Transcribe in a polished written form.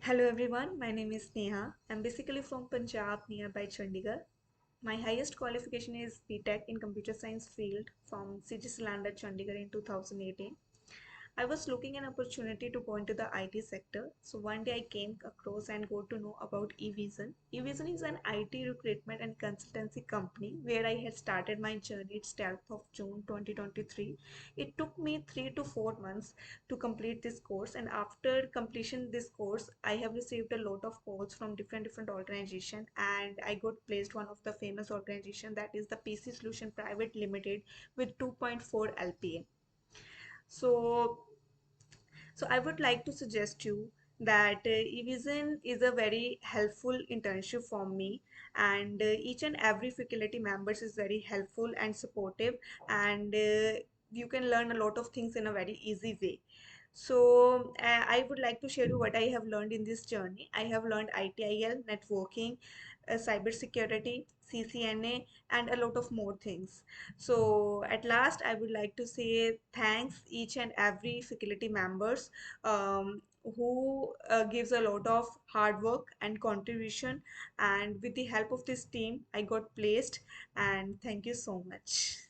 Hello everyone, my name is Neha. I'm basically from Punjab, nearby Chandigarh. My highest qualification is BTech in Computer Science field from CGC Landran, Chandigarh in 2018. I was looking an opportunity to go into the IT sector. So one day I came across and got to know about Evision. Evision is an IT recruitment and consultancy company where I had started my journey. It's 12th of June 2023. It took me 3 to 4 months to complete this course, and after completion this course, I have received a lot of calls from different organizations, and I got placed one of the famous organization, that is the PC Solution Private Limited with 2.4 LPA. So I would like to suggest you that eVision is a very helpful internship for me, and each and every faculty members is very helpful and supportive, and you can learn a lot of things in a very easy way. So I would like to share you what I have learned in this journey. I have learned ITIL, networking, cybersecurity, CCNA, and a lot of more things. So at last, I would like to say thanks each and every faculty members who gives a lot of hard work and contribution. And with the help of this team, I got placed. And thank you so much.